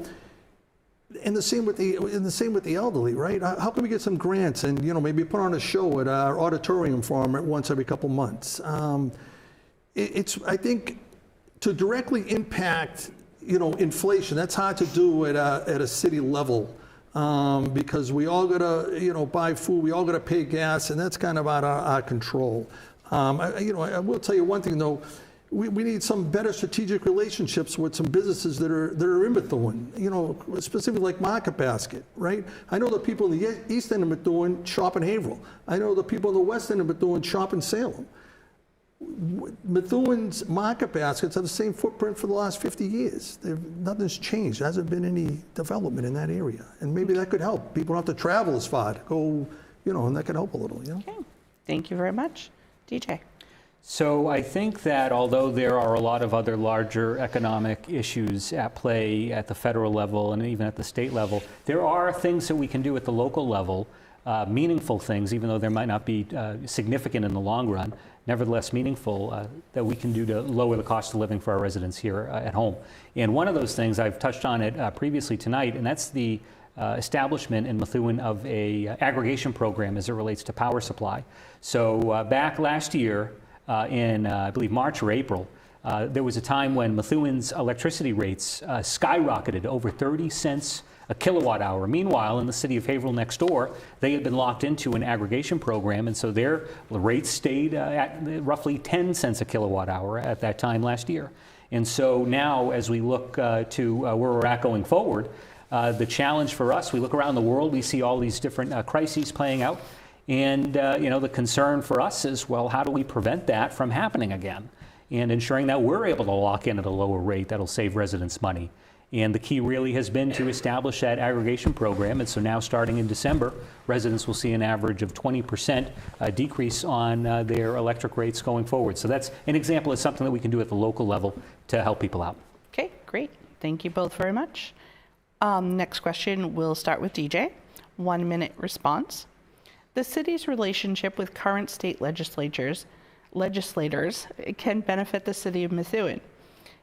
and the same with the elderly, right? How can we get some grants and, maybe put on a show at our auditorium for them once every couple months? I think to directly impact, inflation, that's hard to do at a city level. Because we all gotta, buy food, we all gotta pay gas, and that's kind of out of our control. I will tell you one thing though, we need some better strategic relationships with some businesses that are in Methuen, specifically like Market Basket, right? I know the people in the east end of Methuen shop in Haverhill. I know the people in the west end of Methuen shop in Salem. Methuen's Market Baskets have the same footprint for the last 50 years. Nothing's changed. There hasn't been any development in that area. And maybe that could help. People don't have to travel as far to go, and that could help a little, Okay. Thank you very much. DJ. So I think that although there are a lot of other larger economic issues at play at the federal level and even at the state level, there are things that we can do at the local level, meaningful things, even though they might not be significant in the long run, nevertheless meaningful, that we can do to lower the cost of living for our residents here at home. And one of those things, I've touched on it previously tonight, and that's the establishment in Methuen of a aggregation program as it relates to power supply. So back last year, in I believe March or April, there was a time when Methuen's electricity rates skyrocketed over 30 cents a kilowatt hour. Meanwhile, in the city of Haverhill next door, they had been locked into an aggregation program, and so their rates stayed at roughly 10 cents a kilowatt hour at that time last year. And so now, as we look to where we're at going forward, the challenge for us, we look around the world, we see all these different crises playing out, and the concern for us is, well, how do we prevent that from happening again? And ensuring that we're able to lock in at a lower rate that'll save residents money. And the key really has been to establish that aggregation program. And so now, starting in December, residents will see an average of 20% decrease on their electric rates going forward. So that's an example of something that we can do at the local level to help people out. Okay, great. Thank you both very much. Next question, we'll start with DJ. 1 minute response. The city's relationship with current state legislators can benefit the city of Methuen.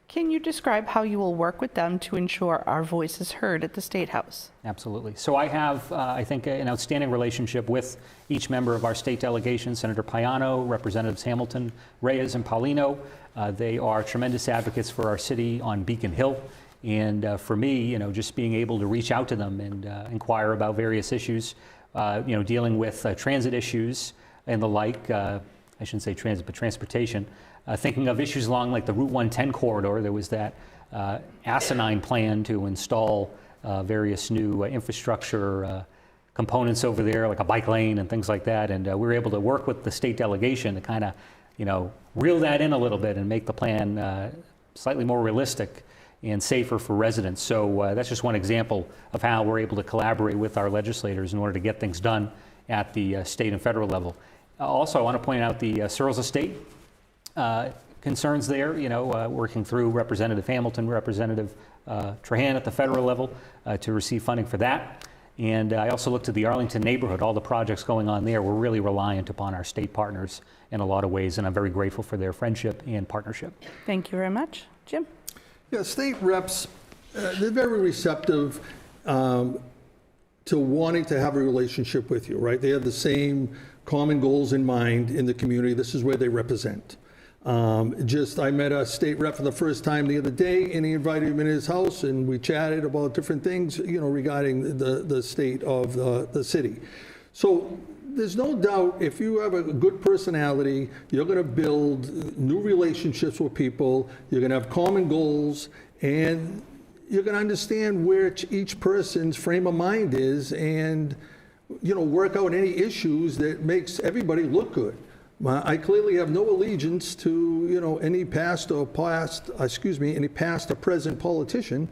Can you describe how you will work with them to ensure our voice is heard at the State House? Absolutely. So I have, I think, an outstanding relationship with each member of our state delegation, Senator Payano, Representatives Hamilton, Reyes, and Paulino. They are tremendous advocates for our city on Beacon Hill. And for me, just being able to reach out to them and inquire about various issues, dealing with transit issues and the like, I shouldn't say transit, but transportation. Thinking of issues along like the Route 110 corridor, there was that asinine plan to install various new infrastructure components over there, like a bike lane and things like that. And we were able to work with the state delegation to kind of, reel that in a little bit and make the plan slightly more realistic and safer for residents. So that's just one example of how we're able to collaborate with our legislators in order to get things done at the state and federal level. Also, I want to point out the Sears estate concerns there, working through Representative Hamilton, Representative Trahan at the federal level to receive funding for that. And I also looked at the Arlington neighborhood, all the projects going on there. We're really reliant upon our state partners in a lot of ways, and I'm very grateful for their friendship and partnership. Thank you very much. Jim? Yeah, state reps, they're very receptive to wanting to have a relationship with you, right? They have the same common goals in mind in the community. This is where they represent. I met a state rep for the first time the other day, and he invited me in his house, and we chatted about different things, regarding the state of the city. So there's no doubt if you have a good personality, you're going to build new relationships with people, you're going to have common goals, and you're going to understand where each person's frame of mind is and, work out any issues that makes everybody look good. I clearly have no allegiance to, any past or present politician,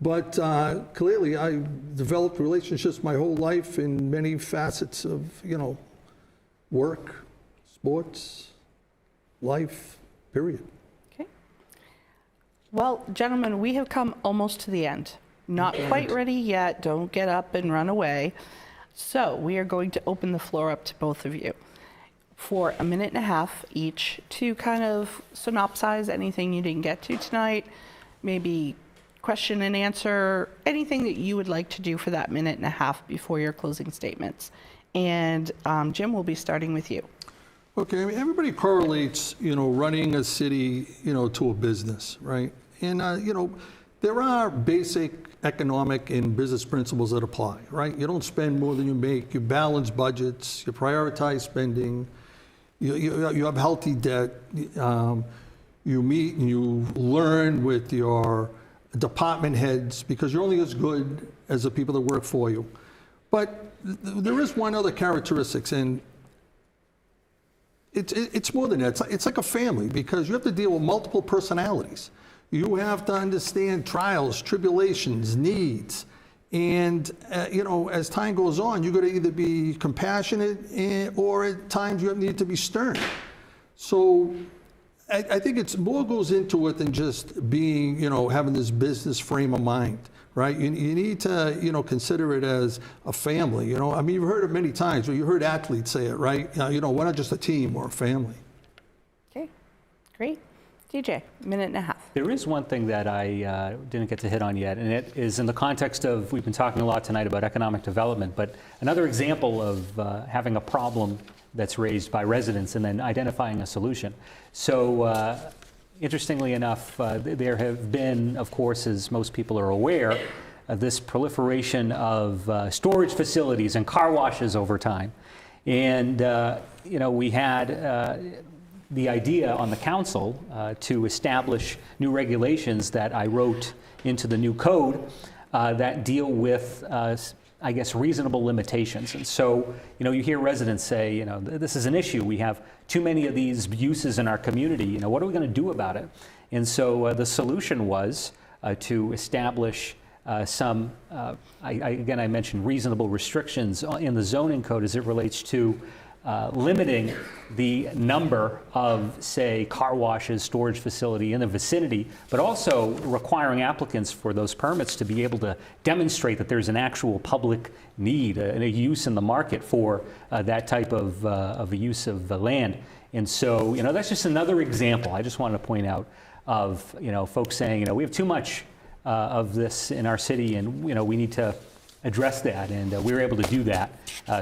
but clearly I developed relationships my whole life in many facets of, work, sports, life, period. Okay. Well, gentlemen, we have come almost to the end. Not quite ready yet. Don't get up and run away. So we are going to open the floor up to both of you for a minute and a half each to kind of synopsize anything you didn't get to tonight, maybe question and answer, anything that you would like to do for that minute and a half before your closing statements. And Jim, we'll be starting with you. Okay, everybody correlates, running a city, to a business, right? And, there are basic economic and business principles that apply, right? You don't spend more than you make, you balance budgets, you prioritize spending, you have healthy debt, you meet and you learn with your department heads because you're only as good as the people that work for you. But there is one other characteristic, and it's more than that. It's like a family because you have to deal with multiple personalities. You have to understand trials, tribulations, needs. And, as time goes on, you've got to either be compassionate or at times you need to be stern. So I think it's more goes into it than just being, having this business frame of mind, right? You need to, consider it as a family, you've heard it many times, or you heard athletes say it, right? We're not just a team, we're a family. Okay, great. DJ, minute and a half. There is one thing that I didn't get to hit on yet, and it is in the context of, we've been talking a lot tonight about economic development, but another example of having a problem that's raised by residents and then identifying a solution. So interestingly enough, there have been, of course, as most people are aware, this proliferation of storage facilities and car washes over time. And, we had the idea on the council to establish new regulations that I wrote into the new code that deal with, reasonable limitations. And so, you hear residents say, this is an issue. We have too many of these uses in our community. What are we going to do about it? And so the solution was to establish some, I mentioned reasonable restrictions in the zoning code as it relates to limiting the number of, say, car washes, storage facility in the vicinity, but also requiring applicants for those permits to be able to demonstrate that there's an actual public need and a use in the market for that type of a use of the land. And so, that's just another example I just wanted to point out of, folks saying, we have too much of this in our city and, we need to address that, and we were able to do that.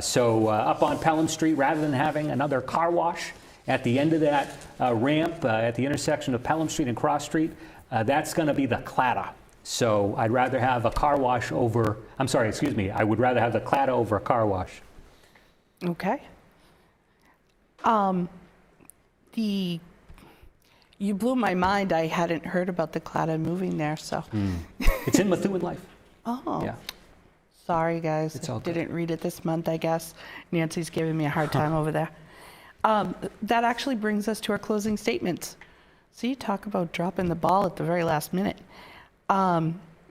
So up on Pelham Street, rather than having another car wash at the end of that ramp at the intersection of Pelham Street and Cross Street, that's going to be the Clatta. So I'd rather have a car wash over, I would rather have the Clatta over a car wash. Okay. You blew my mind. I hadn't heard about the Clatta moving there, so. It's in Methuen life. Oh. Yeah. Sorry, guys. It's all good. Didn't read it this month, I guess. Nancy's giving me a hard time over there. That actually brings us to our closing statements. See, talk about dropping the ball at the very last minute.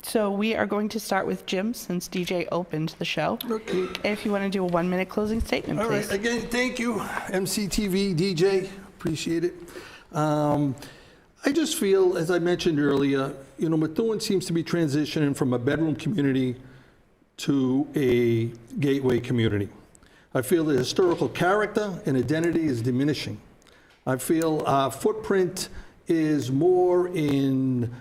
So we are going to start with Jim, since DJ opened the show. Okay. If you want to do a 1-minute closing statement, All please. right, again, thank you, MCTV, DJ, appreciate it. I just feel, as I mentioned earlier, Methuen seems to be transitioning from a bedroom community to a gateway community. I feel the historical character and identity is diminishing. I feel our footprint is more in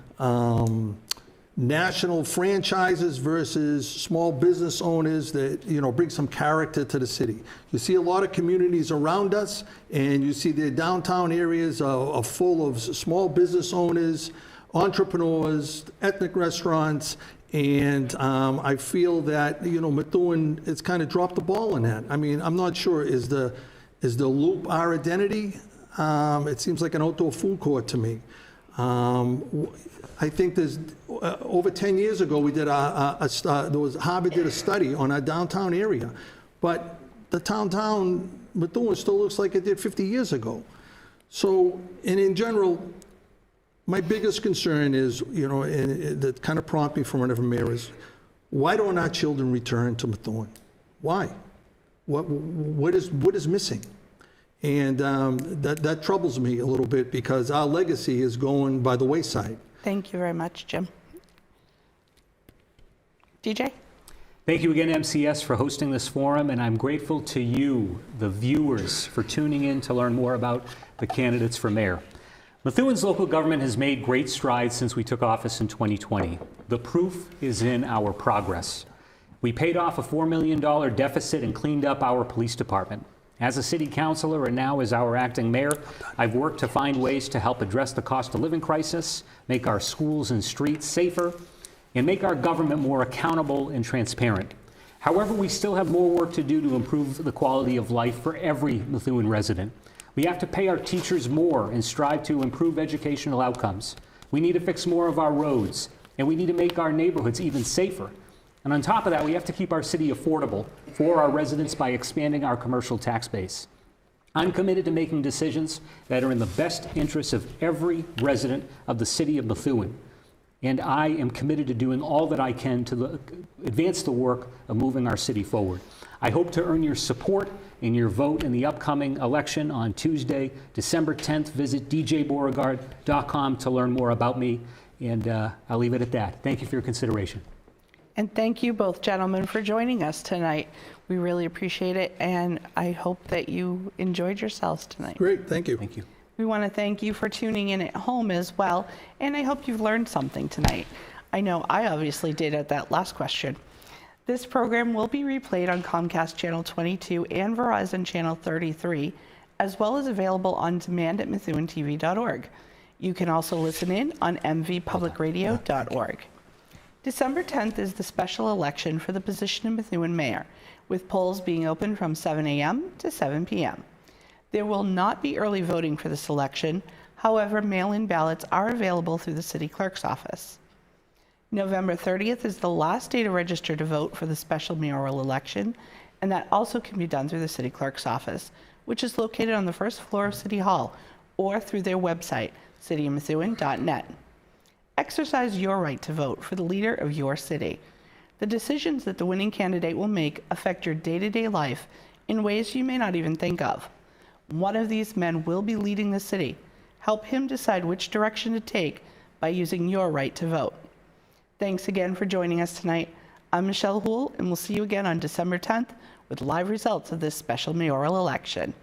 national franchises versus small business owners that, bring some character to the city. You see a lot of communities around us, and you see the downtown areas are full of small business owners, entrepreneurs, ethnic restaurants, and I feel that, Methuen has kind of dropped the ball on that. I mean, I'm not sure, is the Loop our identity? It seems like an outdoor food court to me. I think there's, over 10 years ago, we did Harvard did a study on our downtown area, but the downtown Methuen still looks like it did 50 years ago. So, and in general, my biggest concern is, and that kind of prompted me from one of the mayors, why don't our children return to Methuen? Why? What is missing? And that troubles me a little bit, because our legacy is going by the wayside. Thank you very much, Jim. DJ? Thank you again, MCS, for hosting this forum, and I'm grateful to you, the viewers, for tuning in to learn more about the candidates for mayor. Methuen's local government has made great strides since we took office in 2020. The proof is in our progress. We paid off a $4 million deficit and cleaned up our police department. As a city councilor and now as our acting mayor, I've worked to find ways to help address the cost of living crisis, make our schools and streets safer, and make our government more accountable and transparent. However, we still have more work to do to improve the quality of life for every Methuen resident. We have to pay our teachers more and strive to improve educational outcomes. We need to fix more of our roads, and we need to make our neighborhoods even safer. And on top of that, we have to keep our city affordable for our residents by expanding our commercial tax base. I'm committed to making decisions that are in the best interests of every resident of the city of Methuen. And I am committed to doing all that I can to advance the work of moving our city forward. I hope to earn your support in your vote in the upcoming election on Tuesday, December 10th. Visit djbeauregard.com to learn more about me, and I'll leave it at that. Thank you for your consideration. And thank you both, gentlemen, for joining us tonight. We really appreciate it, and I hope that you enjoyed yourselves tonight. Great, thank you. Thank you. We want to thank you for tuning in at home as well, and I hope you've learned something tonight. I know I obviously did at that last question. This program will be replayed on Comcast Channel 22 and Verizon Channel 33, as well as available on demand at MethuenTV.org. You can also listen in on mvpublicradio.org. December 10th is the special election for the position of Methuen Mayor, with polls being open from 7 a.m. to 7 p.m. There will not be early voting for this election. However, mail-in ballots are available through the city clerk's office. November 30th is the last day to register to vote for the special mayoral election, and that also can be done through the city clerk's office, which is located on the first floor of City Hall, or through their website, cityofmethuen.net. Exercise your right to vote for the leader of your city. The decisions that the winning candidate will make affect your day-to-day life in ways you may not even think of. One of these men will be leading the city. Help him decide which direction to take by using your right to vote. Thanks again for joining us tonight. I'm Michelle Houle, and we'll see you again on December 10th with live results of this special mayoral election.